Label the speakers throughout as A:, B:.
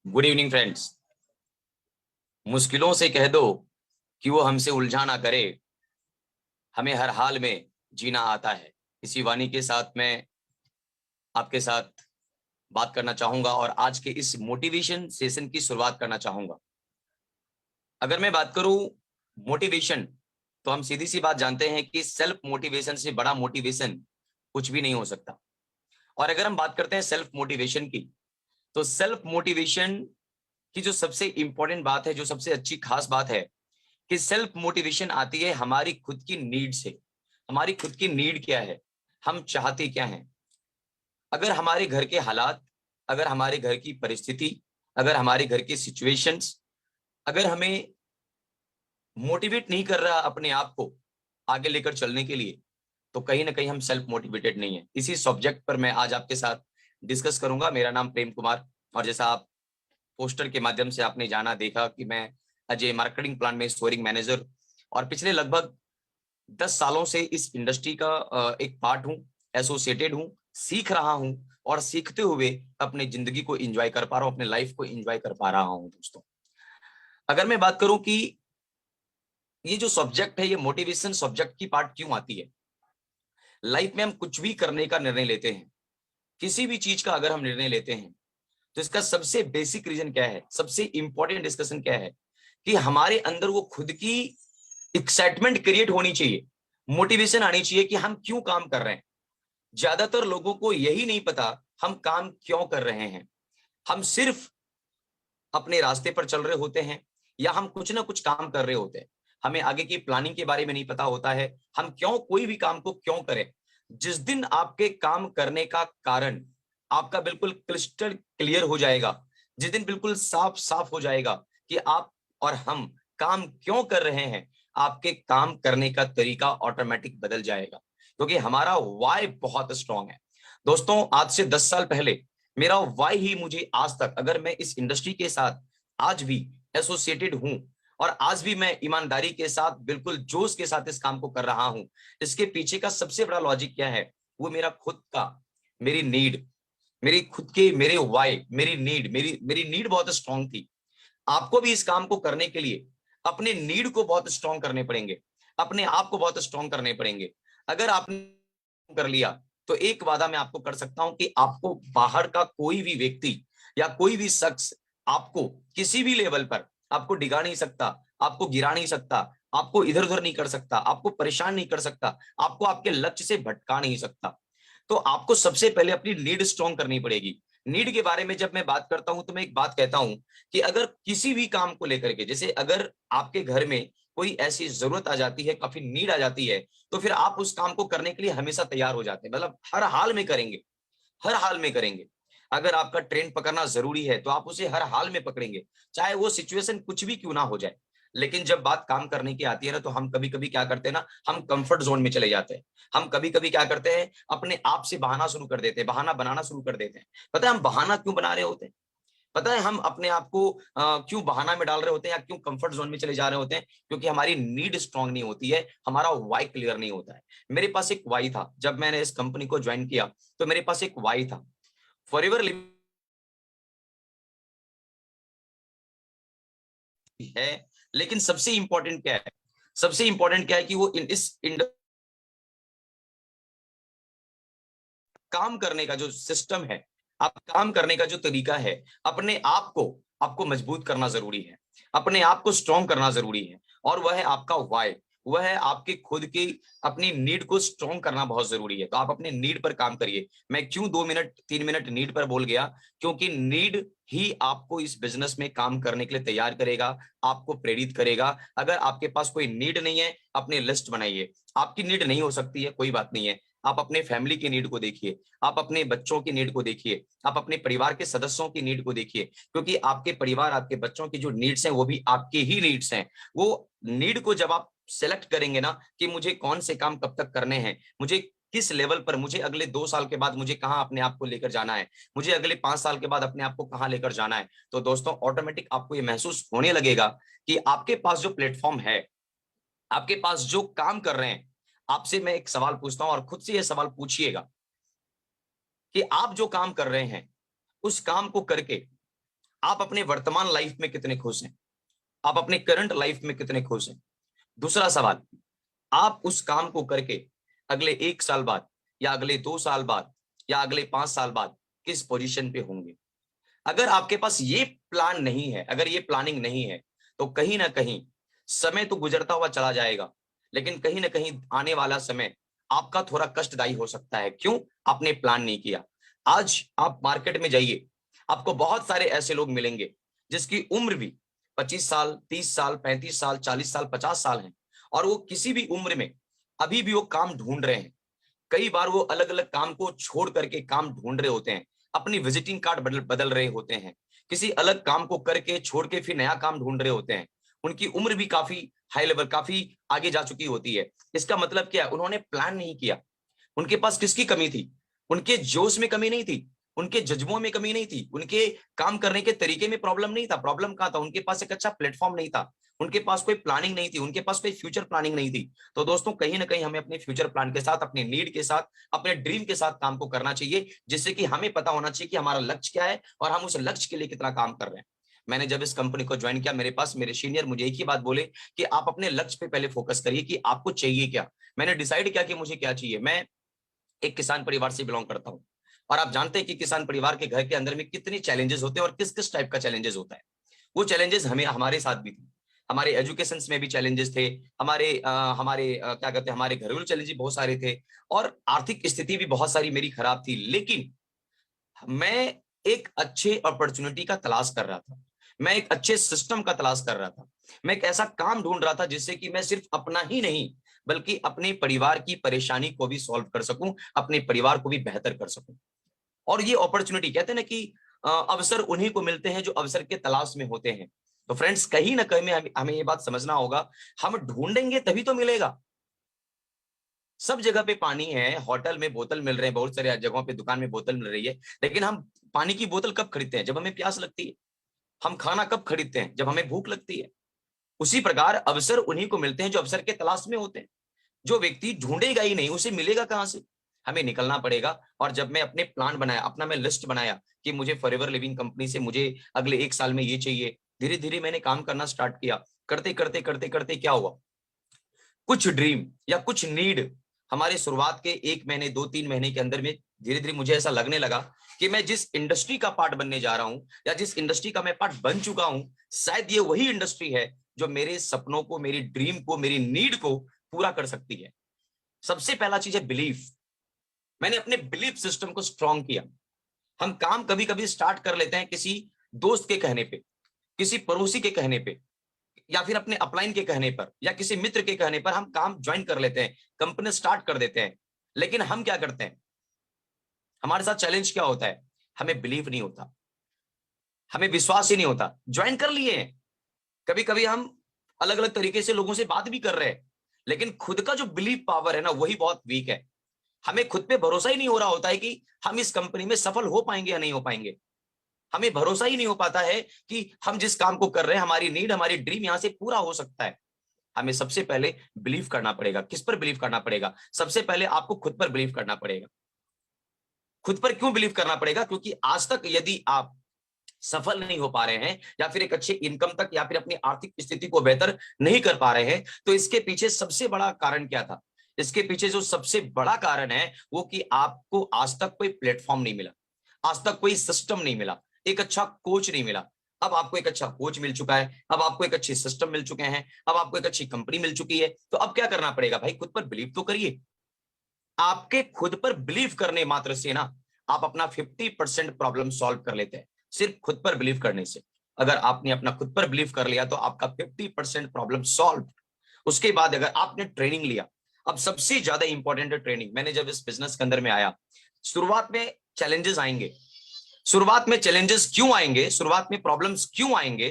A: Good evening friends. मुश्किलों से कह दो कि वो हमसे उलझा ना करे, हमें हर हाल में जीना आता है। इसी वाणी के साथ मैं आपके साथ बात करना चाहूंगा और आज के इस मोटिवेशन सेशन की शुरुआत करना चाहूंगा। अगर मैं बात करूं मोटिवेशन, तो हम सीधी सी बात जानते हैं कि सेल्फ मोटिवेशन से बड़ा मोटिवेशन कुछ भी नहीं हो सकता। और अगर हम बात करते हैं सेल्फ मोटिवेशन की, तो सेल्फ मोटिवेशन की जो सबसे इंपॉर्टेंट बात है, जो सबसे अच्छी खास बात है कि सेल्फ मोटिवेशन आती है हमारी खुद की नीड से। हमारी खुद की नीड क्या है, हम चाहते क्या हैं। अगर हमारे घर के हालात, अगर हमारे घर की परिस्थिति, अगर हमारे घर के सिचुएशंस अगर हमें मोटिवेट नहीं कर रहा अपने आप को आगे लेकर चलने के लिए, तो कहीं ना कहीं हम सेल्फ मोटिवेटेड नहीं है। इसी सब्जेक्ट पर मैं आज आपके साथ डिस्कस करूंगा। मेरा नाम प्रेम कुमार, और जैसा आप पोस्टर के माध्यम से आपने जाना देखा कि मैं अजय मार्केटिंग प्लान में स्टोरिंग मैनेजर, और पिछले लगभग 10 सालों से इस इंडस्ट्री का एक पार्ट हूं, एसोसिएटेड हूं, सीख रहा हूं और सीखते हुए अपनी जिंदगी को एंजॉय कर पा रहा हूं, अपने लाइफ को एंजॉय कर पा रहा हूं। दोस्तों, अगर मैं बात करूं कि ये जो सब्जेक्ट है, ये मोटिवेशन सब्जेक्ट की पार्ट क्यों आती है। लाइफ में हम कुछ भी करने का निर्णय लेते हैं, किसी भी चीज का अगर हम निर्णय लेते हैं, तो इसका सबसे बेसिक रीजन क्या है, सबसे इंपॉर्टेंट डिस्कशन क्या है कि हमारे अंदर वो खुद की एक्साइटमेंट क्रिएट होनी चाहिए, मोटिवेशन आनी चाहिए कि हम क्यों काम कर रहे हैं। ज्यादातर लोगों को यही नहीं पता हम काम क्यों कर रहे हैं। हम सिर्फ अपने रास्ते पर चल रहे होते हैं या हम कुछ ना कुछ काम कर रहे होते हैं, हमें आगे की प्लानिंग के बारे में नहीं पता होता है, हम क्यों कोई भी काम को क्यों करें। जिस दिन आपके काम करने का कारण आपका बिल्कुल क्रिस्टल क्लियर हो जाएगा, जिस दिन बिल्कुल साफ साफ हो जाएगा कि आप और हम काम क्यों कर रहे हैं, आपके काम करने का तरीका ऑटोमेटिक बदल जाएगा, क्योंकि हमारा वाई बहुत स्ट्रांग है। दोस्तों, आज से 10 साल पहले मेरा वाई ही मुझे आज तक, अगर मैं इस इंडस्ट्री के साथ आज भी एसोसिएटेड हूं और आज भी मैं ईमानदारी के साथ बिल्कुल जोश के साथ इस काम को कर रहा हूं, इसके पीछे का सबसे बड़ा लॉजिक क्या है, वो मेरा खुद का, मेरी नीड, मेरी खुद के, मेरे वाई, मेरी नीड, मेरी नीड बहुत स्ट्रांग थी। आपको भी इस काम को करने के लिए अपने नीड को बहुत स्ट्रांग करने पड़ेंगे, अपने आप को बहुत स्ट्रांग करने पड़ेंगे। अगर आपने कर लिया, तो एक वादा मैं आपको कर सकता हूं कि आपको बाहर का कोई भी व्यक्ति या कोई भी शख्स आपको किसी भी लेवल पर आपको डिगा नहीं सकता, आपको गिरा नहीं सकता, आपको इधर उधर नहीं कर सकता, आपको परेशान नहीं कर सकता, आपको आपके लक्ष्य से भटका नहीं सकता। तो आपको सबसे पहले अपनी नीड स्ट्रांग करनी पड़ेगी। नीड के बारे में जब मैं बात करता हूं, तो मैं एक बात कहता हूं कि अगर किसी भी काम को लेकर के, जैसे अगर आपके घर में कोई ऐसी जरूरत आ जाती है, काफी नीड आ जाती है, तो फिर आप उस काम को करने के लिए हमेशा तैयार हो जाते हैं, मतलब हर हाल में करेंगे, हर हाल में करेंगे। अगर आपका ट्रेन पकड़ना जरूरी है, तो आप उसे हर हाल में पकड़ेंगे, चाहे वो सिचुएशन कुछ भी क्यों ना हो जाए। लेकिन जब बात काम करने की आती है ना, तो हम कभी कभी क्या करते हैं ना, हम कंफर्ट जोन में चले जाते हैं। हम कभी कभी क्या करते हैं, अपने आप से बहाना शुरू कर देते हैं, बहाना बनाना शुरू कर देते हैं। पता है हम बहाना क्यों बना रहे होते हैं, पता है हम अपने आप को क्यों बहाना में डाल रहे होते हैं या क्यों कंफर्ट जोन में चले जा रहे होते हैं, क्योंकि हमारी नीड स्ट्रांग नहीं होती है, हमारा वाई क्लियर नहीं होता है। मेरे पास एक वाई था, जब मैंने इस कंपनी को ज्वाइन किया, तो मेरे पास एक वाई था, फॉरएवर लिविंग है। लेकिन सबसे इंपॉर्टेंट क्या है, सबसे इंपॉर्टेंट क्या है कि वो काम करने का जो सिस्टम है, आप काम करने का जो तरीका है, अपने आप को आपको मजबूत करना जरूरी है, अपने आप को स्ट्रांग करना जरूरी है। और वह है आपका वाई, वह है आपके खुद की, अपनी नीड को स्ट्रांग करना बहुत जरूरी है। तो आप अपने नीड पर काम करिए। मैं क्यों 2 मिनट 3 मिनट नीड पर बोल गया, क्योंकि नीड ही आपको इस बिजनेस में काम करने के लिए तैयार करेगा, आपको प्रेरित करेगा। अगर आपके पास कोई नीड नहीं है, अपनी लिस्ट बनाइए। आपकी नीड नहीं हो सकती है, कोई बात नहीं है, आप अपने फैमिली की नीड को देखिए, आप अपने बच्चों की नीड को देखिए, आप अपने परिवार के सदस्यों की नीड को देखिए, क्योंकि आपके परिवार, आपके बच्चों की जो नीड्स हैं, वो भी आपके ही नीड्स हैं। वो नीड को जब आप सेलेक्ट करेंगे ना कि मुझे कौन से काम कब तक करने हैं, मुझे किस लेवल पर, मुझे अगले 2 साल के बाद मुझे कहां अपने आप को लेकर जाना है, मुझे अगले 5 साल के बाद अपने आप को कहां लेकर जाना है, तो दोस्तों ऑटोमेटिक आपको ये महसूस होने लगेगा कि आपके पास जो प्लेटफॉर्म है, आपके पास जो काम कर रहे हैं। आपसे मैं एक सवाल पूछता हूं और खुद से यह सवाल पूछिएगा कि आप जो काम कर रहे हैं, उस काम को करके आप अपने वर्तमान लाइफ में कितने खुश हैं, आप अपने करंट लाइफ में कितने खुश हैं। दूसरा सवाल, आप उस काम को करके अगले 1 साल बाद या अगले 2 साल बाद या अगले 5 साल बाद किस पोजीशन पे होंगे। अगर आपके पास ये प्लान नहीं है, अगर ये प्लानिंग नहीं है, तो कहीं ना कहीं समय तो गुजरता हुआ चला जाएगा, लेकिन कहीं ना कहीं आने वाला समय आपका थोड़ा कष्टदायी हो सकता है। क्यों? आपने प्लान नहीं किया। आज आप मार्केट में जाइए, आपको बहुत सारे ऐसे लोग मिलेंगे जिसकी उम्र भी 25 साल, 30 साल, 35 साल, 40 साल, 50 साल है, और वो किसी भी उम्र में अभी भी वो काम ढूंढ रहे हैं। कई बार वो अलग अलग काम को छोड़ करके काम ढूंढ रहे होते हैं, अपनी विजिटिंग कार्ड बदल रहे होते हैं, किसी अलग काम को करके छोड़ के फिर नया काम ढूंढ रहे होते हैं। उनकी उम्र भी काफी हाई लेवल, काफी आगे जा चुकी होती है। इसका मतलब क्या है? उन्होंने प्लान नहीं किया। उनके पास किसकी कमी थी? उनके जोश में कमी नहीं थी, उनके जज्बों में कमी नहीं थी, उनके काम करने के तरीके में प्रॉब्लम नहीं था। प्रॉब्लम कहाँ था? उनके पास एक अच्छा प्लेटफॉर्म नहीं था, उनके पास कोई प्लानिंग नहीं थी, उनके पास कोई फ्यूचर प्लानिंग नहीं थी। तो दोस्तों, कहीं ना कहीं हमें अपने फ्यूचर प्लान के साथ, अपने नीड के साथ, अपने ड्रीम के साथ काम को करना चाहिए, जिससे कि हमें पता होना चाहिए कि हमारा लक्ष्य क्या है और हम उस लक्ष्य के लिए कितना काम कर रहे हैं। मैंने जब इस कंपनी को ज्वाइन किया, मेरे पास मेरे सीनियर मुझे एक ही बात बोले कि आप अपने लक्ष्य पे पहले फोकस करिए कि आपको चाहिए क्या। मैंने डिसाइड किया कि मुझे क्या चाहिए। मैं एक किसान परिवार से बिलोंग करता हूं, और आप जानते हैं कि किसान परिवार के घर के अंदर में कितनी चैलेंजेस होते हैं और किस किस टाइप का चैलेंजेस होता है। वो चैलेंजेस हमें हमारे साथ भी थे, हमारे एजुकेशन में भी चैलेंजेस थे, क्या कहते हैं, हमारे घरेलू चैलेंजेस बहुत सारे थे, और आर्थिक स्थिति भी बहुत सारी मेरी खराब थी। लेकिन मैं एक अच्छे अपॉर्चुनिटी का तलाश कर रहा था, मैं एक अच्छे सिस्टम का तलाश कर रहा था, मैं एक ऐसा काम ढूंढ रहा था जिससे कि मैं सिर्फ अपना ही नहीं बल्कि अपने परिवार की परेशानी को भी सॉल्व कर सकूं, अपने परिवार को भी बेहतर कर सकूं। और ये अपॉर्चुनिटी, कहते हैं ना कि अवसर उन्हीं को मिलते हैं जो अवसर के तलाश में होते हैं। तो फ्रेंड्स, कहीं ना कहीं में हमें ये बात समझना होगा, हम ढूंढेंगे तभी तो मिलेगा। सब जगह पे पानी है, होटल में बोतल मिल रहे हैं, बहुत सारे जगहों पे दुकान में बोतल मिल रही है, लेकिन हम पानी की बोतल कब खरीदते हैं? जब हमें प्यास लगती है। हम खाना कब खरीदते हैं? जब हमें भूख लगती है। उसी प्रकार अवसर उन्हीं को मिलते हैं जो अवसर के तलाश में होते हैं। जो व्यक्ति ढूंढेगा ही नहीं, उसे मिलेगा कहां से? हमें निकलना पड़ेगा। और जब मैं अपने प्लान बनाया, अपना मैं लिस्ट बनाया कि मुझे फॉरएवर लिविंग कंपनी से मुझे अगले 1 साल में ये चाहिए, धीरे धीरे मैंने काम करना स्टार्ट किया। करते करते करते करते क्या हुआ, कुछ ड्रीम या कुछ नीड हमारे शुरुआत के 1 महीने, 2-3 महीने के अंदर में धीरे धीरे मुझे ऐसा लगने लगा कि मैं जिस इंडस्ट्री का पार्ट बनने जा रहा हूं या जिस इंडस्ट्री का मैं पार्ट बन चुका हूं, शायद ये वही इंडस्ट्री है जो मेरे सपनों को, मेरी ड्रीम को, मेरी नीड को पूरा कर सकती है। सबसे पहला चीज है बिलीफ। मैंने अपने बिलीफ सिस्टम को स्ट्रांग किया। हम काम कभी कभी स्टार्ट कर लेते हैं किसी दोस्त के कहने पे, किसी पड़ोसी के कहने पे, या फिर अपने अपलाइन के कहने पर, या किसी मित्र के कहने पर हम काम ज्वाइन कर लेते हैं, कंपनी स्टार्ट कर देते हैं। लेकिन हम क्या करते हैं? हमारे साथ चैलेंज क्या होता है? हमें बिलीव नहीं होता, हमें विश्वास ही नहीं होता। ज्वाइन कर लिए हैं, कभी कभी हम अलग अलग तरीके से लोगों से बात भी कर रहे हैं, लेकिन खुद का जो बिलीव पावर है ना, वही बहुत वीक है। हमें खुद पे भरोसा ही नहीं हो रहा होता है कि हम इस कंपनी में सफल हो पाएंगे या नहीं हो पाएंगे। हमें भरोसा ही नहीं हो पाता है कि हम जिस काम को कर रहे हैं, हमारी नीड, हमारी ड्रीम यहां से पूरा हो सकता है। हमें सबसे पहले बिलीव करना पड़ेगा। किस पर बिलीव करना पड़ेगा? सबसे पहले आपको खुद पर बिलीव करना पड़ेगा। खुद पर क्यों बिलीव करना पड़ेगा? क्योंकि आज तक यदि आप सफल नहीं हो पा रहे हैं, या फिर एक अच्छे इनकम तक, या फिर अपनी आर्थिक स्थिति को बेहतर नहीं कर पा रहे हैं, तो इसके पीछे सबसे बड़ा कारण क्या था? इसके पीछे जो सबसे बड़ा कारण है वो कि आपको आज तक कोई प्लेटफॉर्म नहीं मिला, आज तक कोई सिस्टम नहीं मिला, एक अच्छा कोच नहीं मिला। अब आपको एक अच्छा कोच मिल चुका है, अब आपको एक अच्छे सिस्टम मिल चुके हैं, अब आपको एक अच्छी कंपनी मिल चुकी है, तो अब क्या करना पड़ेगा भाई? खुद पर बिलीव तो करिए। आपके खुद पर बिलीव करने मात्र से ना, आप अपना 50% प्रॉब्लम सॉल्व कर लेते हैं, सिर्फ खुद पर बिलीव करने से। अगर आपने अपना खुद पर बिलीव कर लिया तो आपका 50% प्रॉब्लम सॉल्व। उसके बाद अगर आपने ट्रेनिंग लिया, अब सबसे ज्यादा इंपॉर्टेंट है ट्रेनिंग। मैंने जब इस बिजनेस के अंदर में आया, शुरुआत में चैलेंजेस आएंगे। शुरुआत में चैलेंजेस क्यों आएंगे, शुरुआत में प्रॉब्लम्स क्यों आएंगे?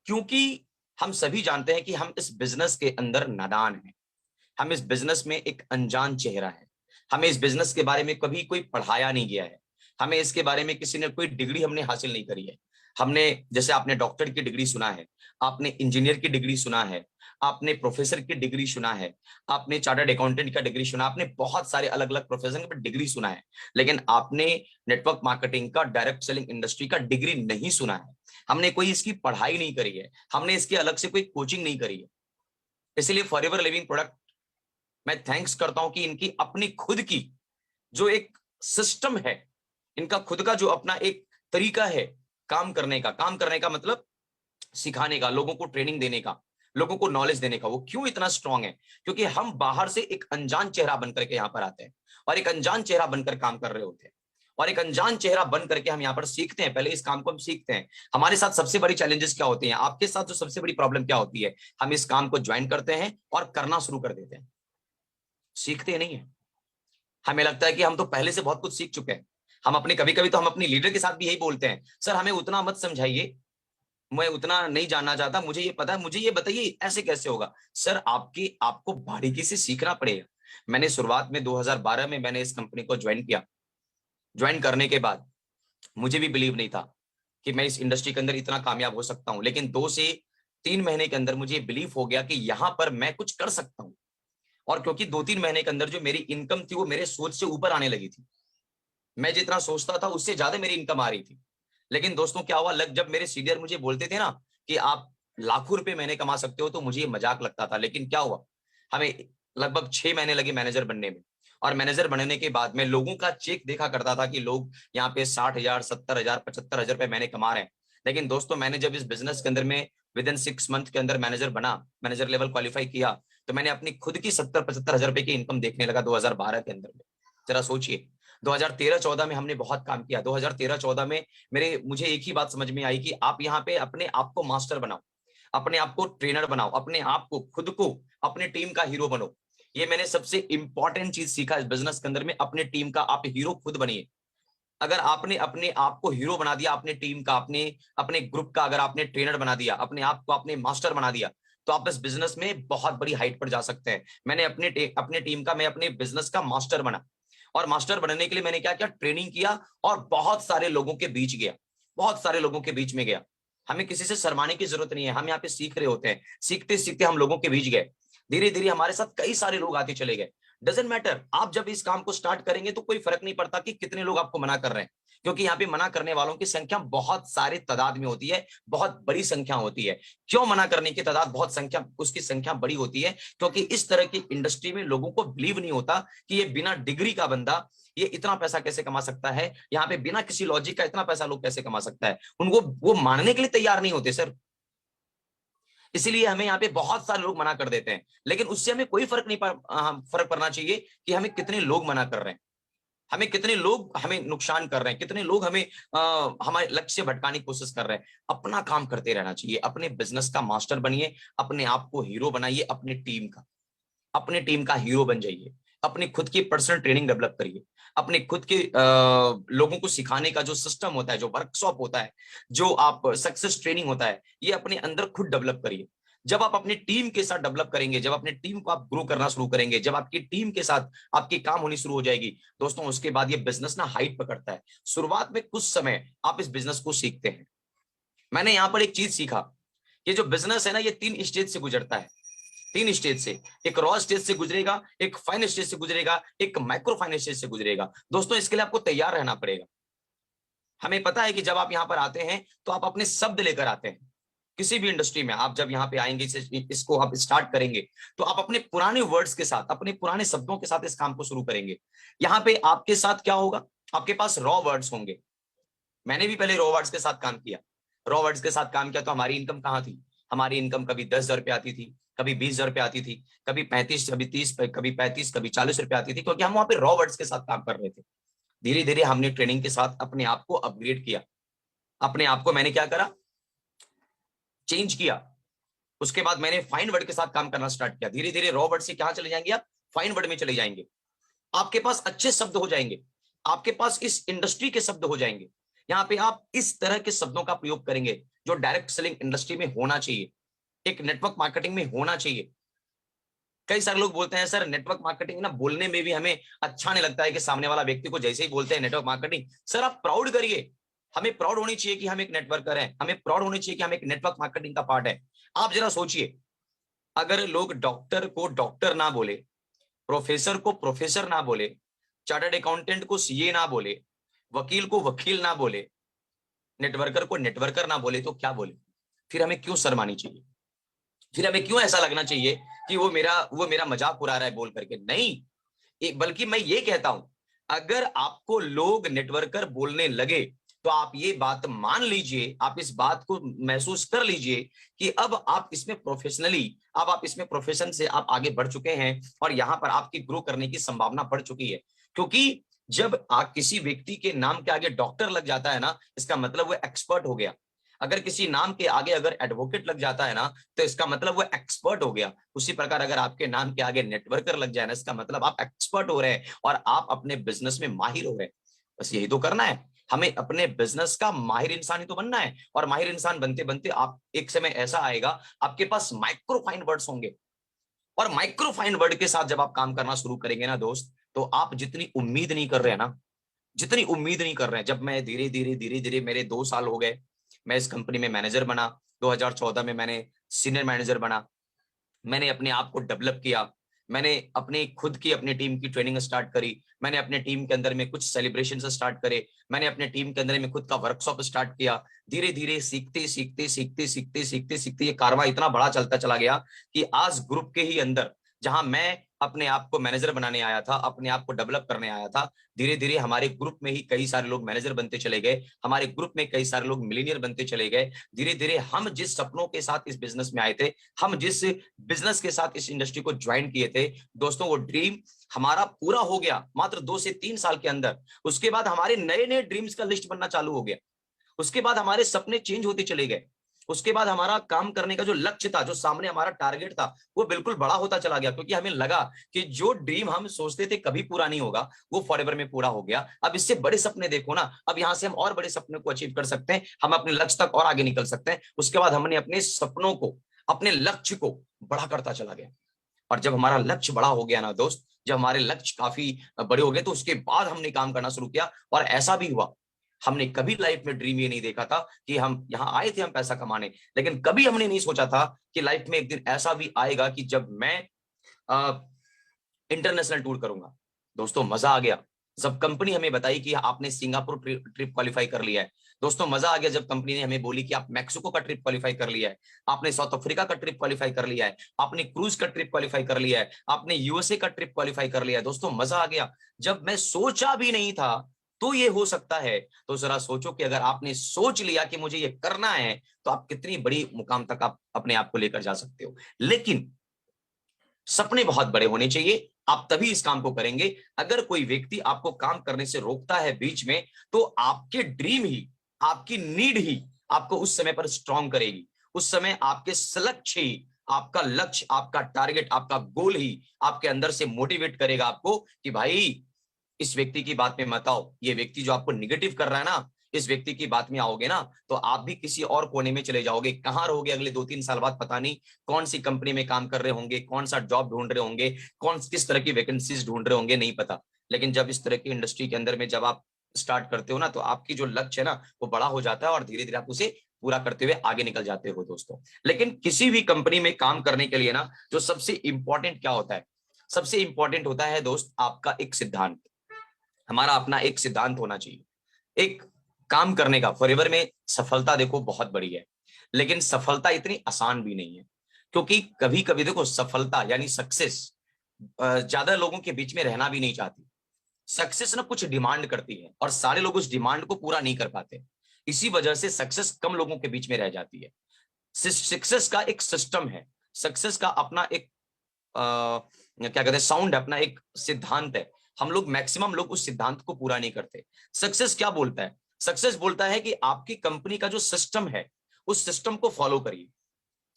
A: क्योंकि हम सभी जानते हैं कि हम इस बिजनेस के अंदर नादान हैं, हम इस बिजनेस में एक अनजान चेहरा है, हमें इस बिजनेस के बारे में कभी कोई पढ़ाया नहीं गया है, हमें इसके बारे में किसी ने कोई डिग्री हमने हासिल नहीं करी है। हमने, जैसे आपने डॉक्टर की डिग्री सुना है, आपने इंजीनियर की डिग्री सुना है, आपने प्रोफेसर की डिग्री सुना है, आपने चार्टर्ड अकाउंटेंट का डिग्री सुना, आपने बहुत सारे अलग अलग प्रोफेशन पर डिग्री सुना है, लेकिन आपने नेटवर्क मार्केटिंग का, डायरेक्ट सेलिंग इंडस्ट्री का डिग्री नहीं सुना है। हमने कोई इसकी पढ़ाई नहीं करी है, हमने इसकी अलग से कोई कोचिंग नहीं करी है। इसलिए फॉरएवर लिविंग प्रोडक्ट मैं थैंक्स करता हूं कि इनकी अपनी खुद की जो एक सिस्टम है, इनका खुद का जो अपना एक तरीका है काम करने का मतलब सिखाने का, लोगों को ट्रेनिंग देने का, लोगों को नॉलेज देने का। वो क्यों इतना स्ट्रांग है? क्योंकि हम बाहर से एक अनजान चेहरा बनकर के यहाँ पर आते हैं और एक अनजान चेहरा बनकर काम कर रहे होते हैं और एक अनजान चेहरा बन करके हम यहाँ पर सीखते हैं। पहले इस काम को हम सीखते हैं। हमारे साथ सबसे बड़ी चैलेंजेस क्या होती हैं? आपके साथ जो सबसे बड़ी प्रॉब्लम क्या होती है? हम इस काम को ज्वाइन करते हैं और करना शुरू कर देते हैं, सीखते नहीं है। हमें लगता है कि हम तो पहले से बहुत कुछ सीख चुके हैं। हम अपने कभी कभी तो हम अपने लीडर के साथ भी यही बोलते हैं, सर हमें उतना मत समझाइए, मैं उतना नहीं जानना चाहता, मुझे ये पता है, मुझे ये बताइए ऐसे कैसे होगा। सर आपको बारीकी से सीखना पड़ेगा। मैंने शुरुआत में 2012 में मैंने इस कंपनी को ज्वाइन किया। ज्वाइन करने के बाद मुझे भी बिलीव नहीं था कि मैं इस इंडस्ट्री के अंदर इतना कामयाब हो सकता हूं, लेकिन 2 से 3 महीने के अंदर मुझे बिलीव हो गया कि यहां पर मैं कुछ कर सकता हूं। और क्योंकि 2-3 महीने के अंदर जो मेरी इनकम थी वो मेरे सोच से ऊपर आने लगी थी। मैं जितना सोचता था उससे ज्यादा मेरी इनकम आ रही थी। लेकिन दोस्तों क्या हुआ, जब मेरे सीनियर मुझे बोलते थे ना कि आप लाखों रुपए महीने कमा सकते हो, तो मुझे ये मजाक लगता था। लेकिन क्या हुआ, हमें लगभग 6 महीने लगे मैनेजर बनने में। और मैनेजर बनने के बाद मैं लोगों का चेक देखा करता था कि लोग यहाँ पे 60,000, 70,000, 75,000 रुपए महीने कमा रहे हैं। लेकिन दोस्तों मैंने जब इस बिजनेस के अंदर में विद इन 6 मंथ के अंदर मैनेजर बना, मैनेजर लेवल क्वालिफाई किया, तो मैंने अपनी खुद की 70-75,000 रुपए की इनकम देखने लगा 2012 के अंदर में। जरा सोचिए, 2013-14 में हमने बहुत काम किया। 2013-14 में मुझे एक ही बात समझ में आई कि आप यहाँ पे अपने आप को मास्टर बनाओ, अपने आप को ट्रेनर बनाओ, अपने आप को खुद को अपने टीम का हीरो बनो। ये मैंने सबसे इंपॉर्टेंट चीज सीखा इस बिजनेस के अंदर में, अपने टीम का आप हीरो खुद बनिए। अगर आपने अपने आप को हीरो बना दिया, अपने टीम का, अपने अपने ग्रुप का अगर आपने ट्रेनर बना दिया, अपने आप को आपने मास्टर बना दिया, तो आप इस बिजनेस में बहुत बड़ी हाइट पर जा सकते हैं। मैंने अपने टीम का, मैं अपने बिजनेस का मास्टर बना। और मास्टर बनने के लिए मैंने क्या किया, ट्रेनिंग किया और बहुत सारे लोगों के बीच गया, बहुत सारे लोगों के बीच में गया। हमें किसी से शर्माने की जरूरत नहीं है, हम यहाँ पे सीख रहे होते हैं। सीखते सीखते हम लोगों के बीच गए, धीरे धीरे हमारे साथ कई सारे लोग आते चले गए। डजेंट मैटर, आप जब इस काम को स्टार्ट करेंगे तो कोई फर्क नहीं पड़ता कि कितने लोग आपको मना कर रहे हैं, क्योंकि यहाँ पे मना करने वालों की संख्या बहुत सारे तादाद में होती है, बहुत बड़ी संख्या होती है। क्यों मना करने की तादाद उसकी संख्या बड़ी होती है? क्योंकि इस तरह की इंडस्ट्री में लोगों को बिलीव नहीं होता कि ये बिना डिग्री का बंदा ये इतना पैसा कैसे कमा सकता है, यहाँ पे बिना किसी लॉजिक का इतना पैसा लोग कैसे कमा सकता है। उनको वो मानने के लिए तैयार नहीं होते सर। इसीलिए हमें यहाँ पे बहुत सारे लोग मना कर देते हैं, लेकिन उससे हमें कोई फर्क पड़ना चाहिए कि हमें कितने लोग मना कर रहे हैं, हमें कितने लोग हमें नुकसान कर रहे हैं, कितने लोग हमें हमारे लक्ष्य से भटकाने की कोशिश कर रहे हैं। अपना काम करते रहना चाहिए, अपने बिजनेस का मास्टर बनिए, अपने आप को हीरो बनाइए, अपने टीम का हीरो बन जाइए, अपनी खुद की पर्सनल ट्रेनिंग डेवलप करिए, अपने खुद के लोगों को सिखाने का जो सिस्टम होता है, जो वर्कशॉप होता है, जो आप सक्सेस ट्रेनिंग होता है, ये अपने अंदर खुद डेवलप करिए। जब आप अपनी टीम के साथ डेवलप करेंगे, जब अपनी टीम को आप ग्रो करना शुरू करेंगे, जब आपकी टीम के साथ आपकी काम होनी शुरू हो जाएगी दोस्तों, उसके बाद ये बिजनेस ना हाइट पकड़ता है। शुरुआत में कुछ समय आप इस बिजनेस को सीखते हैं। मैंने यहां पर एक चीज सीखा, ये जो बिजनेस है ना, ये 3 स्टेज से गुजरता है, 3 स्टेज से। एक रॉ स्टेज से गुजरेगा, एक फाइन स्टेज से गुजरेगा, एक माइक्रो फाइन स्टेज से गुजरेगा। दोस्तों इसके लिए आपको तैयार रहना पड़ेगा। हमें पता है कि जब आप यहाँ पर आते हैं तो आप अपने शब्द लेकर आते हैं। किसी भी इंडस्ट्री में आप जब यहाँ पे आएंगे, इसको आप स्टार्ट करेंगे, तो आप अपने पुराने वर्ड्स के साथ, अपने पुराने शब्दों के साथ इस काम को शुरू करेंगे। यहाँ पे आपके साथ क्या होगा, आपके पास रॉ वर्ड्स होंगे। मैंने भी पहले रॉ वर्ड्स के साथ काम किया। रॉ वर्ड्स के साथ काम किया तो हमारी इनकम कहाँ थी? हमारी इनकम कभी 10,000 रुपये आती थी, कभी 20,000 रुपये आती थी, कभी 35, कभी 30, कभी 35, कभी 40 रुपये आती थी, क्योंकि हम वहां पे रॉ वर्ड्स के साथ काम कर रहे थे। धीरे धीरे हमने ट्रेनिंग के साथ अपने आप को अपग्रेड किया। अपने आप को मैंने क्या करा, चेंज किया। उसके बाद मैंने फाइन वर्ड के साथ काम करना स्टार्ट किया। धीरे धीरे रॉ वर्ड से कहां चले जाएंगे आप? फाइन वर्ड में चले जाएंगे। आपके पास अच्छे शब्द हो जाएंगे, आपके पास इस इंडस्ट्री के शब्द हो जाएंगे। यहाँ पे आप इस तरह के शब्दों का प्रयोग करेंगे जो डायरेक्ट सेलिंग इंडस्ट्री में होना चाहिए, एक नेटवर्क मार्केटिंग में होना चाहिए। कई सारे लोग बोलते हैं सर नेटवर्क मार्केटिंग ना, बोलने में भी हमें अच्छा नहीं लगता है कि सामने वाला व्यक्ति को जैसे ही बोलते हैं नेटवर्क मार्केटिंग। सर आप प्राउड करिए, हमें प्राउड होनी चाहिए कि हम एक नेटवर्कर हैं, हमें प्राउड होनी चाहिए कि हम एक नेटवर्क मार्केटिंग का पार्ट है। आप जरा सोचिए, अगर लोग डॉक्टर को डॉक्टर ना बोले, प्रोफेसर को प्रोफेसर ना बोले, चार्टर्ड अकाउंटेंट को सीए ना बोले, वकील को वकील ना बोले, नेटवर्कर को नेटवर्कर ना बोले तो क्या बोले? फिर हमें क्यों शर्म आनी चाहिए? फिर हमें क्यों ऐसा लगना चाहिए कि वो मेरा मजाक उड़ा रहा है बोल करके? नहीं, बल्कि मैं ये कहता हूं, अगर आपको लोग नेटवर्कर बोलने लगे तो आप ये बात मान लीजिए, आप इस बात को महसूस कर लीजिए कि अब आप इसमें प्रोफेशनली, अब आप इसमें प्रोफेशन से आप आगे बढ़ चुके हैं और यहां पर आपकी ग्रो करने की संभावना बढ़ चुकी है। क्योंकि जब आप किसी व्यक्ति के नाम के आगे डॉक्टर लग जाता है ना, इसका मतलब वो एक्सपर्ट हो गया। अगर किसी नाम के आगे अगर एडवोकेट लग जाता है ना, तो इसका मतलब वो एक्सपर्ट हो गया। उसी प्रकार अगर आपके नाम के आगे नेटवर्कर लग जाए ना, इसका मतलब आप एक्सपर्ट हो रहे हैं और आप अपने बिजनेस में माहिर हो रहे हैं। बस यही तो करना है, हमें अपने बिजनेस का माहिर इंसान ही तो बनना है। और माहिर इंसान बनते बनते आप, एक समय ऐसा आएगा आपके पास माइक्रो फाइन वर्ड्स होंगे, और माइक्रो फाइन वर्ड के साथ जब आप काम करना शुरू करेंगे ना दोस्त, तो आप जितनी उम्मीद नहीं कर रहे हैं ना, जितनी उम्मीद नहीं कर रहे हैं। जब मैं धीरे धीरे धीरे धीरे, मेरे 2 साल हो गए, मैं इस कंपनी में मैनेजर बना, 2014 में मैंने सीनियर मैनेजर बना, मैंने अपने आप को डेवलप किया, मैंने अपनी खुद की अपनी टीम की ट्रेनिंग स्टार्ट करी, मैंने अपने टीम के अंदर में कुछ सेलिब्रेशन स्टार्ट करे, मैंने अपने टीम के अंदर में खुद का वर्कशॉप स्टार्ट किया। धीरे धीरे सीखते सीखते सीखते सीखते सीखते सीखते ये कारवां इतना बड़ा चलता चला गया कि आज ग्रुप के ही अंदर, जहां मैं अपने आप को मैनेजर बनाने आया था, अपने आप को डेवलप करने आया था, धीरे धीरे हमारे ग्रुप में ही कई सारे लोग मैनेजर बनते चले गए, हमारे ग्रुप में कई सारे लोग मिलीनियर बनते चले गए। धीरे धीरे हम जिस सपनों के साथ इस बिजनेस में आए थे, हम जिस बिजनेस के साथ इस इंडस्ट्री को ज्वाइन किए थे दोस्तों, वो ड्रीम हमारा पूरा हो गया मात्र 2 से 3 साल के अंदर। उसके बाद हमारे नए नए ड्रीम्स का लिस्ट बनना चालू हो गया, उसके बाद हमारे सपने चेंज होते चले गए, उसके बाद हमारा काम करने का जो लक्ष्य था, जो सामने हमारा टारगेट था, वो बिल्कुल बड़ा होता चला गया। क्योंकि हमें लगा कि जो ड्रीम हम सोचते थे कभी पूरा नहीं होगा, वो फॉरएवर में पूरा हो गया। अब इससे बड़े सपने देखो ना, अब यहां से हम और बड़े सपने को अचीव कर सकते हैं, हम अपने लक्ष्य तक और आगे निकल सकते हैं। उसके बाद हमने अपने सपनों को, अपने लक्ष्य को बड़ा करता चला गया। और जब हमारा लक्ष्य बड़ा हो गया ना दोस्त, जब हमारे लक्ष्य काफी बड़े हो गए, तो उसके बाद हमने काम करना शुरू किया। और ऐसा भी हुआ, हमने कभी लाइफ में ड्रीम ये नहीं देखा था कि हम यहाँ आए थे हम पैसा कमाने, लेकिन कभी हमने नहीं सोचा था कि लाइफ में एक दिन ऐसा भी आएगा कि जब मैं इंटरनेशनल टूर करूंगा। दोस्तों मजा आ गया जब कंपनी हमें बताई कि आपने सिंगापुर ट्रिप क्वालिफाई कर लिया है। दोस्तों मजा आ गया जब कंपनी ने हमें बोली कि आप मैक्सिको का ट्रिप क्वालिफाई कर लिया है, आपने साउथ अफ्रीका का ट्रिप क्वालिफाई कर लिया है, आपने क्रूज का ट्रिप क्वालिफाई कर लिया है, आपने यूएसए का ट्रिप क्वालिफाई कर लिया है। दोस्तों मजा आ गया जब मैं सोचा भी नहीं था तो ये हो सकता है। तो जरा सोचो कि अगर आपने सोच लिया कि मुझे ये करना है, तो आप कितनी बड़ी मुकाम तक आप अपने आप को लेकर जा सकते हो। लेकिन सपने बहुत बड़े होने चाहिए, आप तभी इस काम को करेंगे। अगर कोई व्यक्ति आपको काम करने से रोकता है बीच में, तो आपके ड्रीम ही, आपकी नीड ही आपको उस समय पर स्ट्रॉन्ग करेगी। उस समय आपके लक्ष्य ही, आपका लक्ष्य, आपका टारगेट, आपका गोल ही आपके अंदर से मोटिवेट करेगा आपको कि भाई इस व्यक्ति की बात में मत आओ। ये व्यक्ति जो आपको निगेटिव कर रहा है ना, इस व्यक्ति की बात में आओगे ना, तो आप भी किसी और कोने में चले जाओगे। कहां रहोगे अगले 2-3 साल बाद पता नहीं, कौन सी कंपनी में काम कर रहे होंगे, कौन सा जॉब ढूंढ रहे होंगे, कौन किस तरह की वैकेंसीज ढूंढ रहे होंगे, नहीं पता। लेकिन जब इस तरह की इंडस्ट्री के अंदर में जब आप स्टार्ट करते हो ना, तो आपकी जो लक्ष्य है ना, वो बड़ा हो जाता है और धीरे धीरे आप उसे पूरा करते हुए आगे निकल जाते हो दोस्तों। लेकिन किसी भी कंपनी में काम करने के लिए ना, जो सबसे इंपॉर्टेंट क्या होता है, सबसे इंपॉर्टेंट होता है दोस्त आपका एक सिद्धांत। हमारा अपना एक सिद्धांत होना चाहिए, एक काम करने का। फॉरएवर में सफलता देखो बहुत बड़ी है, लेकिन सफलता इतनी आसान भी नहीं है। क्योंकि कभी कभी देखो, सफलता यानी सक्सेस ज्यादा लोगों के बीच में रहना भी नहीं चाहती। सक्सेस ना कुछ डिमांड करती है और सारे लोग उस डिमांड को पूरा नहीं कर पाते। इसी वजह से सक्सेस कम लोगों के बीच में रह जाती है। सक्सेस का एक सिस्टम है, सक्सेस का अपना एक क्या कहते हैं, साउंड है, अपना एक सिद्धांत है। हम लोग, मैक्सिमम लोग उस सिद्धांत को पूरा नहीं करते। सक्सेस क्या बोलता है? सक्सेस बोलता है कि आपकी कंपनी का जो सिस्टम है, उस सिस्टम को फॉलो करिए।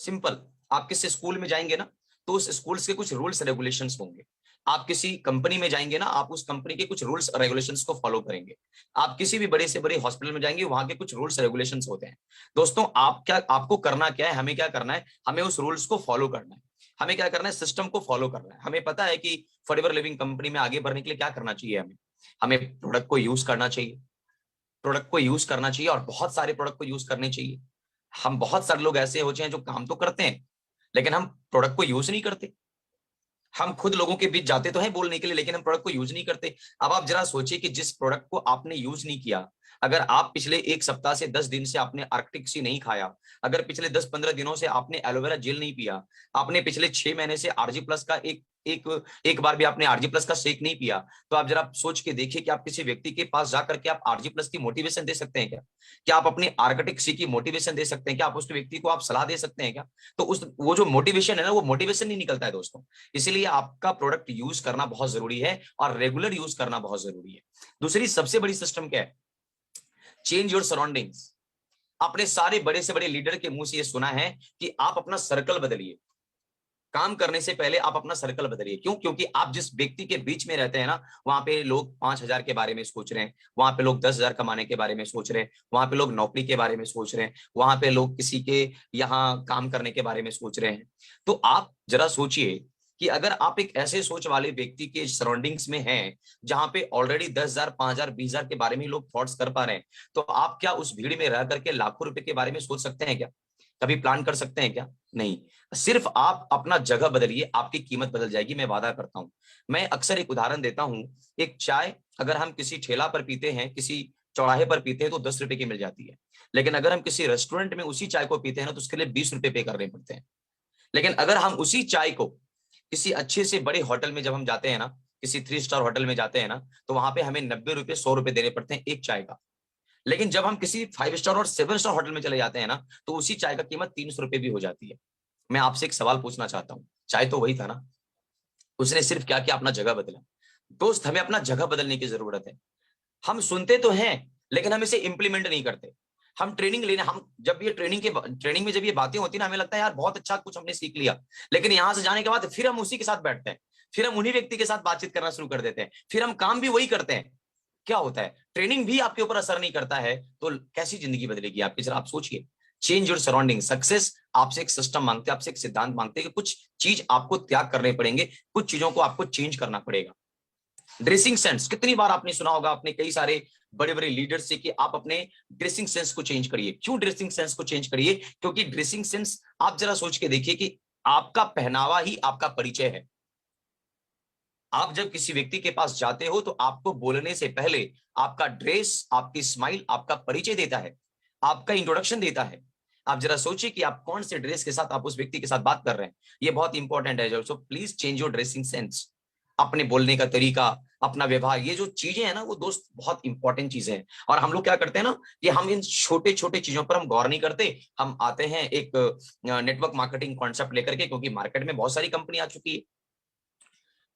A: सिंपल। आप किसी स्कूल में जाएंगे ना, तो उस स्कूल के कुछ रूल्स रेगुलेशंस होंगे। आप किसी कंपनी में जाएंगे ना, आप उस कंपनी के कुछ रूल्स रेगुलेशंस को फॉलो करेंगे। आप किसी भी बड़े से बड़े हॉस्पिटल में जाएंगे, वहां के कुछ रूल्स रेगुलेशंस होते हैं। दोस्तों आपको करना क्या है, हमें क्या करना है, हमें उस रूल्स को फॉलो करना है। हमें क्या करना है, सिस्टम को फॉलो करना है। हमें पता है कि फॉरएवर लिविंग कंपनी में आगे बढ़ने के लिए क्या करना चाहिए। हमें प्रोडक्ट को यूज करना चाहिए, प्रोडक्ट को यूज करना चाहिए और बहुत सारे प्रोडक्ट को यूज करने चाहिए। हम बहुत सारे लोग ऐसे होते हैं जो काम तो करते हैं, लेकिन हम प्रोडक्ट को यूज नहीं करते। हम खुद लोगों के बीच जाते तो हैं बोलने के लिए, लेकिन हम प्रोडक्ट को यूज नहीं करते। अब आप जरा सोचिए कि जिस प्रोडक्ट को आपने यूज नहीं किया, अगर आप पिछले एक सप्ताह से 10 दिन से आपने आर्कटिक सी नहीं खाया, अगर पिछले 10-15 दिनों से आपने एलोवेरा जेल नहीं पिया, आपने पिछले 6 महीने से आरजी प्लस का एक बार भी आपने आरजी प्लस का शेक नहीं पिया, तो आप जरा सोच के देखिए कि आप किसी व्यक्ति के पास जाकर के आप आरजी प्लस की मोटिवेशन दे सकते हैं क्या? क्या आप अपनी आर्कटिक सी की मोटिवेशन दे सकते हैं क्या? आप उस व्यक्ति को आप सलाह दे सकते हैं क्या? तो उस वो जो मोटिवेशन है ना, वो मोटिवेशन नहीं निकलता है दोस्तों। इसलिए आपका प्रोडक्ट यूज करना बहुत जरूरी है और रेगुलर यूज करना बहुत जरूरी है। दूसरी सबसे बड़ी सिस्टम क्या है? Change your surroundings. आपने सारे बड़े से बड़े लीडर के मुंह से ये सुना है कि आप अपना सर्कल बदलिए। काम करने से पहले आप अपना सर्कल बदलिए। क्यों? क्योंकि आप जिस व्यक्ति के बीच में रहते हैं ना, वहां पे लोग 5,000 के बारे में सोच रहे हैं, वहां पे लोग 10,000 कमाने के बारे में सोच रहे हैं, वहां पे लोग नौकरी के बारे में सोच रहे हैं, वहां पे लोग किसी के यहाँ काम करने के बारे में सोच रहे हैं। तो आप जरा सोचिए कि अगर आप एक ऐसे सोच वाले व्यक्ति के सराउंडिंग्स में हैं जहां पे ऑलरेडी 10,000, 5,000, 20,000 के बारे में लोग थॉट्स कर पा रहे हैं, तो आप क्या उस भीड़ में रह करके लाखों रुपए के बारे में सोच सकते हैं क्या? कभी प्लान कर सकते हैं क्या? नहीं। सिर्फ आप अपना जगह बदलिए, आपकी कीमत बदल जाएगी, मैं वादा करता हूं। मैं अक्सर एक उदाहरण देता हूं। एक चाय अगर हम किसी ठेला पर पीते हैं, किसी चौराहे पर पीते हैं, तो 10 रुपए की मिल जाती है। लेकिन अगर हम किसी रेस्टोरेंट में उसी चाय को पीते हैं ना, तो उसके लिए 20 रुपए पे करने पड़ते हैं। लेकिन अगर हम उसी चाय को किसी अच्छे से बड़े होटल में जब हम जाते हैं ना, किसी 3 स्टार होटल में जाते हैं ना, तो वहां पे हमें 90 रुपए, 100 रुपए देने पड़ते हैं एक चाय का। लेकिन जब हम किसी 5 स्टार और 7 स्टार होटल में चले जाते हैं ना, तो उसी चाय का कीमत 300 रुपए भी हो जाती है। मैं आपसे एक सवाल पूछना चाहता हूँ, चाय तो वही था ना, उसने सिर्फ क्या किया? अपना जगह बदला। दोस्त, हमें अपना जगह बदलने की जरूरत है। हम सुनते तो हैं, लेकिन हम इसे इंप्लीमेंट नहीं करते। हम ट्रेनिंग लेने, हम जब ये ट्रेनिंग में जब ये बातें होती है ना, हमें लगता है यार बहुत अच्छा कुछ हमने सीख लिया। लेकिन यहां से जाने के बाद फिर हम उसी के साथ बैठते हैं, फिर हम उन्हीं व्यक्ति के साथ बातचीत करना शुरू कर देते हैं, फिर हम काम भी वही करते हैं। क्या होता है? ट्रेनिंग भी आपके ऊपर असर नहीं करता है, तो कैसी जिंदगी बदलेगी आपकी? जरा आप सोचिए। Change your surrounding. सक्सेस आपसे एक सिस्टम मांगते हैं, आपसे एक सिद्धांत मांगते हैं कि कुछ चीज आपको त्याग करने पड़ेंगे, कुछ चीजों को आपको चेंज करना पड़ेगा। ड्रेसिंग सेंस, कितनी बार आपने सुना होगा अपने कई सारे बड़े बड़े लीडर से कि आप अपने ड्रेसिंग सेंस को चेंज करिए। क्यों ड्रेसिंग सेंस को चेंज करिए? क्योंकि ड्रेसिंग सेंस, आप जरा सोच के देखिए कि आपका पहनावा ही आपका परिचय है। आप जब किसी व्यक्ति के पास जाते हो, तो आपको बोलने से पहले आपका ड्रेस, आपकी स्माइल आपका परिचय देता है, आपका इंट्रोडक्शन देता है। आप जरा सोचिए कि आप कौन से ड्रेस के साथ आप उस व्यक्ति के साथ बात कर रहे हैं। ये बहुत इंपॉर्टेंट है। So please change your dressing sense. अपने बोलने का तरीका, अपना व्यवहार, ये जो चीजें हैं ना, वो दोस्त बहुत इंपॉर्टेंट चीजें हैं। और हम लोग क्या करते हैं ना, कि हम इन छोटे छोटे चीजों पर हम गौर नहीं करते। हम आते हैं एक नेटवर्क मार्केटिंग कॉन्सेप्ट लेकर के, क्योंकि मार्केट में बहुत सारी कंपनी आ चुकी है,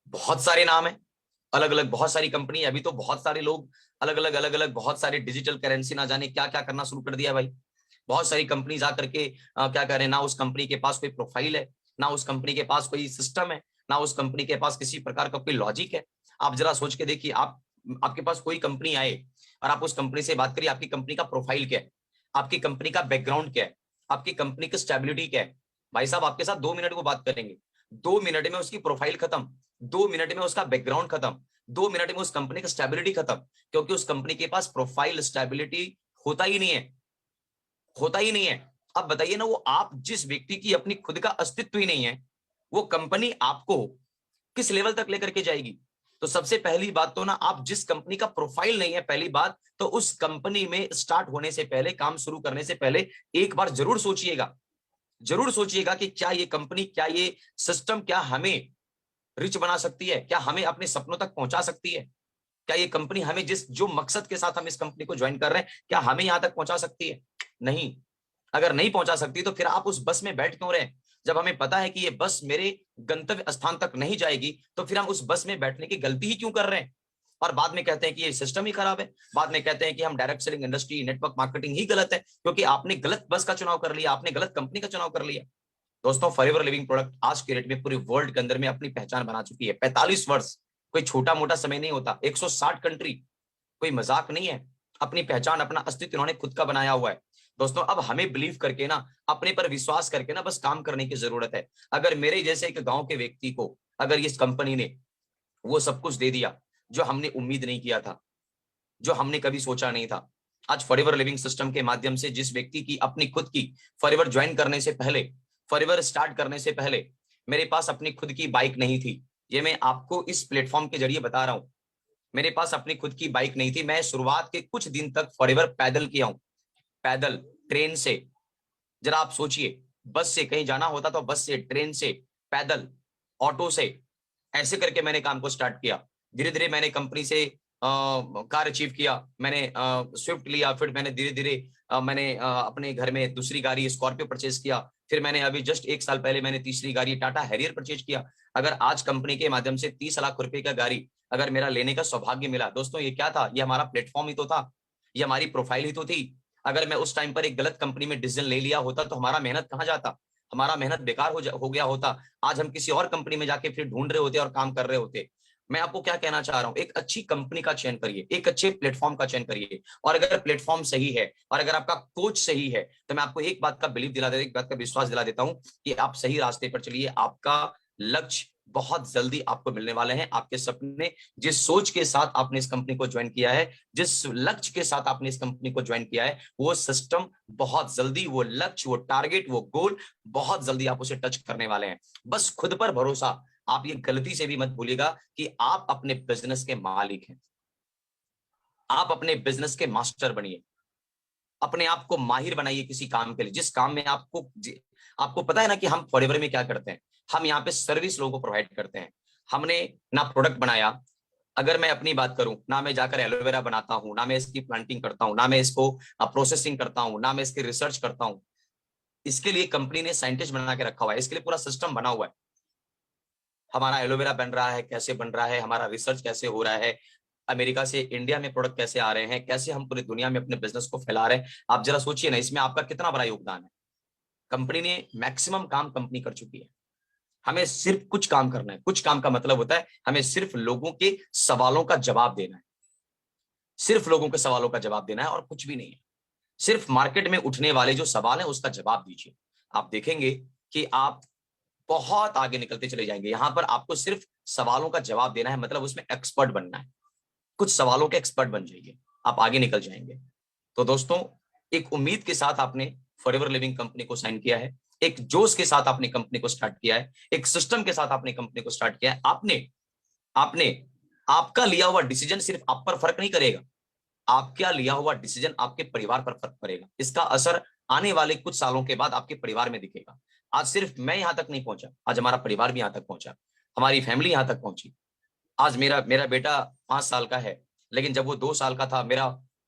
A: बहुत सारे नाम है, अलग अलग बहुत सारी कंपनी। अभी तो बहुत सारे लोग अलग अलग बहुत सारे डिजिटल करेंसी ना जाने क्या क्या करना शुरू कर दिया है भाई। बहुत सारी कंपनीज आकर के क्या कर रहे हैं ना, उस कंपनी के पास कोई प्रोफाइल है, ना उस कंपनी के पास कोई सिस्टम है, ना उस कंपनी के पास किसी प्रकार का कोई लॉजिक है। आप जरा सोच के देखिए, आप आपके पास कोई कंपनी आए और आप उस कंपनी से बात करिए, आपकी कंपनी का प्रोफाइल क्या है, आपकी कंपनी का बैकग्राउंड क्या है, आपकी कंपनी की स्टेबिलिटी क्या है। भाई साहब आपके साथ 2 मिनट को बात करेंगे, 2 मिनट में उसकी प्रोफाइल खत्म, 2 मिनट में उसका बैकग्राउंड खत्म, 2 मिनट में उस कंपनी की स्टेबिलिटी खत्म। क्योंकि उस कंपनी के पास प्रोफाइल, स्टेबिलिटी होता ही नहीं है, होता ही नहीं है। अब बताइए ना, वो आप जिस व्यक्ति की अपनी खुद का अस्तित्व ही नहीं है, वो कंपनी आपको किस लेवल तक लेकर के जाएगी? तो सबसे पहली बात तो ना, आप जिस कंपनी का प्रोफाइल नहीं है, पहली बात तो उस कंपनी में स्टार्ट होने से पहले, काम शुरू करने से पहले एक बार जरूर सोचिएगा, जरूर सोचिएगा कि क्या ये कंपनी, क्या ये सिस्टम, क्या हमें रिच बना सकती है, क्या हमें अपने सपनों तक पहुंचा सकती है, क्या ये कंपनी हमें जिस जो मकसद के साथ हम इस कंपनी को ज्वाइन कर रहे हैं, क्या हमें यहां तक पहुंचा सकती है? नहीं। अगर नहीं पहुंचा सकती तो फिर आप उस बस में बैठ क्यों रहे? जब हमें पता है कि ये बस मेरे गंतव्य स्थान तक नहीं जाएगी, तो फिर हम उस बस में बैठने की गलती ही क्यों कर रहे हैं? और बाद में कहते हैं कि ये सिस्टम ही खराब है, बाद में कहते हैं कि हम direct selling industry, network marketing ही गलत है, क्योंकि आपने गलत बस का चुनाव कर लिया, आपने गलत कंपनी का चुनाव कर लिया। दोस्तों, फॉरएवर लिविंग प्रोडक्ट आज के डेट में पूरे वर्ल्ड के अंदर में अपनी पहचान बना चुकी है। 45 वर्ष कोई छोटा मोटा समय नहीं होता, 160 कंट्री कोई मजाक नहीं है। अपनी पहचान, अपना अस्तित्व इन्होंने खुद का बनाया हुआ है। दोस्तों, अब हमें बिलीव करके ना, अपने पर विश्वास करके ना, बस काम करने की जरूरत है। अगर मेरे जैसे एक गांव के व्यक्ति को अगर इस कंपनी ने वो सब कुछ दे दिया जो हमने उम्मीद नहीं किया था, जो हमने कभी सोचा नहीं था, आज फॉरएवर लिविंग सिस्टम के माध्यम से जिस व्यक्ति की अपनी खुद की फॉरएवर ज्वाइन करने से पहले, फॉरएवर स्टार्ट करने से पहले मेरे पास अपनी खुद की बाइक नहीं थी, ये मैं आपको इस प्लेटफॉर्म के जरिए बता रहा हूं। मेरे पास अपनी खुद की बाइक नहीं थी। मैं शुरुआत के कुछ दिन तक फॉरएवर पैदल किया हूं, पैदल, ट्रेन से। जरा आप सोचिए, बस से कहीं जाना होता तो बस से, ट्रेन से, पैदल, ऑटो से, ऐसे करके मैंने काम को स्टार्ट किया। धीरे धीरे मैंने कंपनी से कार अचीव किया, मैंने स्विफ्ट लिया, फिर मैंने धीरे धीरे मैंने अपने घर में दूसरी गाड़ी स्कॉर्पियो परचेज किया, फिर मैंने अभी जस्ट 1 साल पहले मैंने तीसरी गाड़ी टाटा हैरियर परचेज किया। अगर आज कंपनी के माध्यम से 30 लाख रुपए का गाड़ी अगर मेरा लेने का सौभाग्य मिला, दोस्तों ये क्या था? ये हमारा प्लेटफॉर्म ही तो था, ये हमारी प्रोफाइल ही तो थी। अगर मैं उस टाइम पर एक गलत कंपनी में डिसीजन ले लिया होता तो हमारा मेहनत कहाँ जाता, हमारा मेहनत बेकार हो गया होता। आज हम किसी और कंपनी में जाके फिर ढूंढ रहे होते और काम कर रहे होते। मैं आपको क्या कहना चाह रहा हूं, एक अच्छी कंपनी का चयन करिए, एक अच्छे प्लेटफॉर्म का चयन करिए, और अगर प्लेटफॉर्म सही है और अगर आपका कोच सही है तो मैं आपको एक बात का एक बात का विश्वास दिला देता हूं कि आप सही रास्ते पर चलिए। आपका लक्ष्य बहुत जल्दी आपको मिलने वाले हैं। आपके सपने, जिस सोच के साथ आपने इस कंपनी को ज्वाइन किया है, जिस लक्ष्य के साथ आपने इस कंपनी को ज्वाइन किया है, वो सिस्टम बहुत जल्दी, वो लक्ष्य, वो टारगेट, वो गोल बहुत जल्दी आप उसे टच करने वाले हैं। बस खुद पर भरोसा। आप ये गलती से भी मत भूलिएगा कि आप अपने बिजनेस के मालिक हैं, आप अपने बिजनेस के मास्टर बनिए। अपने आप को माहिर बनाइए किसी काम के लिए, जिस काम में आपको पता है ना कि हम फॉरएवर में क्या करते हैं, हम यहाँ पे सर्विस लोगों को प्रोवाइड करते हैं। हमने ना प्रोडक्ट बनाया, अगर मैं अपनी बात करूं, ना मैं जाकर एलोवेरा बनाता हूं, ना मैं इसकी प्लांटिंग करता हूं, ना मैं इसको प्रोसेसिंग करता हूं, ना मैं इसकी रिसर्च करता हूं। इसके लिए कंपनी ने साइंटिस्ट बना के रखा हुआ है, इसके लिए पूरा सिस्टम बना हुआ है। हमारा एलोवेरा बन रहा है, कैसे बन रहा है, हमारा रिसर्च कैसे हो रहा है, अमेरिका से इंडिया में प्रोडक्ट कैसे आ रहे हैं, कैसे हम पूरी दुनिया में अपने बिजनेस को फैला रहे हैं। आप जरा सोचिए ना, इसमें आपका कितना बड़ा योगदान है। कंपनी ने मैक्सिमम काम कंपनी कर चुकी है। हमें सिर्फ कुछ काम करना है। कुछ काम का मतलब होता है हमें सिर्फ लोगों के सवालों का जवाब देना है, सिर्फ लोगों के सवालों का जवाब देना है और कुछ भी नहीं है। सिर्फ मार्केट में उठने वाले जो सवाल है उसका जवाब दीजिए। आप देखेंगे कि आप बहुत आगे निकलते चले जाएंगे। यहां पर आपको सिर्फ सवालों का जवाब देना है, मतलब उसमें एक्सपर्ट बनना है। कुछ सवालों के एक्सपर्ट बन जाइए, आप आगे निकल जाएंगे। तो दोस्तों, एक उम्मीद के साथ आपने फॉरएवर लिविंग कंपनी को साइन किया है, एक जोश के साथ आपने कंपनी को स्टार्ट किया है, एक सिस्टम के साथ आपने कंपनी को स्टार्ट किया है। आपने आपने आपका लिया हुआ डिसीजन सिर्फ आप पर फर्क नहीं करेगा, आपका लिया हुआ डिसीजन आपके परिवार पर फर्क पड़ेगा। इसका असर आने वाले कुछ सालों के बाद आपके परिवार में दिखेगा। आज सिर्फ मैं यहां तक नहीं पहुंचा, आज हमारा परिवार भी यहां तक पहुंचा, हमारी फैमिली यहां तक पहुंची। आज मेरा मेरा बेटा 5 साल का है, लेकिन जब वो 2 साल का था, मेरा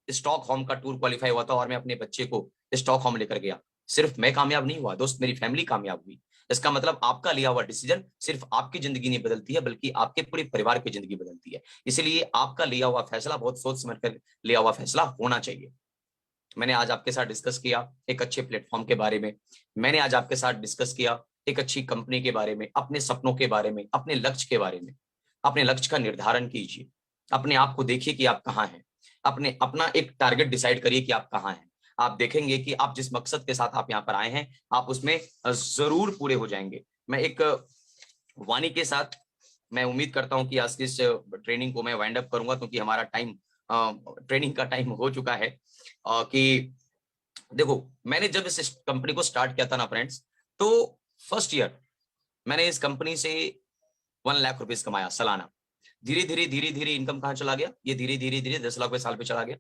A: स्टॉक होम का टूर क्वालिफाई हुआ था और मैं अपने बच्चे को स्टॉक होम लेकर गया। सिर्फ मैं कामयाब नहीं हुआ दोस्त, मेरी फैमिली कामयाब हुई। इसका मतलब आपका लिया हुआ डिसीजन सिर्फ आपकी जिंदगी नहीं बदलती है, बल्कि आपके पूरे परिवार की जिंदगी बदलती है। इसलिए आपका लिया हुआ फैसला बहुत सोच समझ कर लिया हुआ फैसला होना चाहिए। मैंने आज आपके साथ डिस्कस किया एक अच्छे प्लेटफॉर्म के बारे में, मैंने आज आपके साथ डिस्कस किया एक अच्छी कंपनी के बारे में, अपने सपनों के बारे में, अपने लक्ष्य के बारे में। अपने लक्ष्य का निर्धारण कीजिए, अपने आप को देखिए कि आप कहाँ हैं, अपने अपना एक टारगेट डिसाइड करिए कि आप कहाँ हैं। आप देखेंगे कि आप जिस मकसद के साथ आप यहाँ पर आए हैं, आप उसमें जरूर पूरे हो जाएंगे। मैं एक वाणी के साथ मैं उम्मीद करता हूं कि आज की इस ट्रेनिंग को मैं वाइंड अप करूंगा, क्योंकि हमारा टाइम, ट्रेनिंग का टाइम हो चुका है। कि देखो, मैंने जब इस कंपनी को स्टार्ट किया था ना फ्रेंड्स, तो फर्स्ट ईयर मैंने इस कंपनी से 1 लाख रुपीज कमाया सालाना। धीरे धीरे इनकम कहाँ चला गया, ये धीरे धीरे धीरे 10 लाख रुपए साल पे चला गया।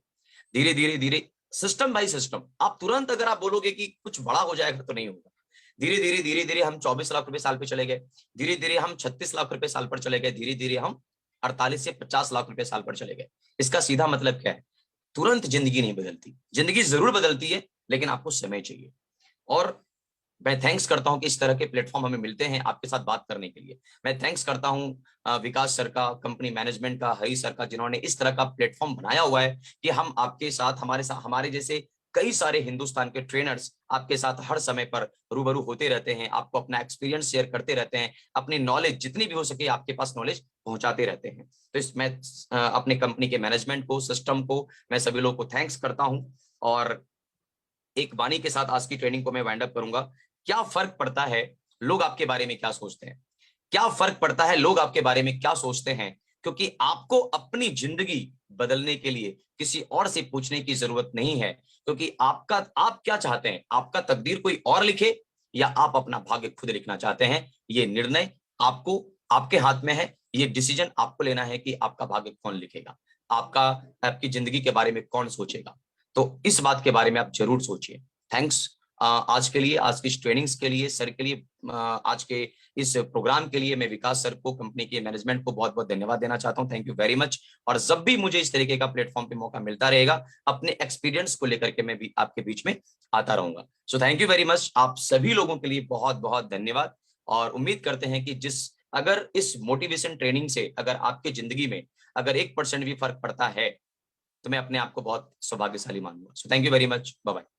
A: धीरे धीरे धीरे सिस्टम बाय सिस्टम, आप तुरंत अगर आप बोलोगे कि कुछ बड़ा हो जाएगा तो नहीं होगा। धीरे धीरे हम 24 लाख रुपए साल पे चले गए, धीरे धीरे हम 36 लाख रुपए साल पर चले गए, धीरे धीरे हम 48 से 50 लाख रुपए साल पर चले गए। इसका सीधा मतलब क्या है? तुरंत जिंदगी नहीं बदलती, जिंदगी जरूर बदलती है, लेकिन आपको समय चाहिए। और मैं थैंक्स करता हूं कि इस तरह के प्लेटफॉर्म हमें मिलते हैं आपके साथ बात करने के लिए। मैं थैंक्स करता हूं विकास सर का, कंपनी मैनेजमेंट का, हरी सर का, जिन्होंने इस तरह का प्लेटफॉर्म बनाया हुआ है कि हम आपके साथ, हमारे जैसे कई सारे हिंदुस्तान के ट्रेनर्स आपके साथ हर समय पर रूबरू होते रहते हैं, आपको अपना एक्सपीरियंस शेयर करते रहते हैं, अपनी नॉलेज जितनी भी हो सके आपके पास नॉलेज पहुंचाते रहते हैं। तो मैं अपने कंपनी के मैनेजमेंट को, सिस्टम को, मैं सभी लोगों को थैंक्स करता हूं। और एक वाणी के साथ आज की ट्रेनिंग को मैं वाइंड अप करूंगा। क्या फर्क पड़ता है लोग आपके बारे में क्या सोचते हैं, क्या फर्क पड़ता है लोग आपके बारे में क्या सोचते हैं, क्योंकि आपको अपनी जिंदगी बदलने के लिए किसी और से पूछने की जरूरत नहीं है। क्योंकि आप क्या चाहते हैं, आपका तकदीर कोई और लिखे या आप अपना भाग्य खुद लिखना चाहते हैं, ये निर्णय आपको आपके हाथ में है, ये डिसीजन आपको लेना है कि आपका भाग्य कौन लिखेगा, आपकी जिंदगी के बारे में कौन सोचेगा। तो इस बात के बारे में आप जरूर सोचिए। थैंक्स आज के लिए, आज की इस ट्रेनिंग्स के लिए, सर के लिए, आज के इस प्रोग्राम के लिए मैं विकास सर को, कंपनी के मैनेजमेंट को बहुत बहुत धन्यवाद देना चाहता हूं। Thank you very much. और जब भी मुझे इस तरीके का प्लेटफॉर्म पे मौका मिलता रहेगा, अपने एक्सपीरियंस को लेकर के मैं भी आपके बीच में आता रहूंगा। सो थैंक यू वेरी मच, आप सभी लोगों के लिए बहुत बहुत धन्यवाद। और उम्मीद करते हैं कि अगर इस मोटिवेशन ट्रेनिंग से अगर आपकी जिंदगी में अगर 1% भी फर्क पड़ता है, तो मैं अपने आप को बहुत सौभाग्यशाली मानूंगा। So thank you very much, bye bye.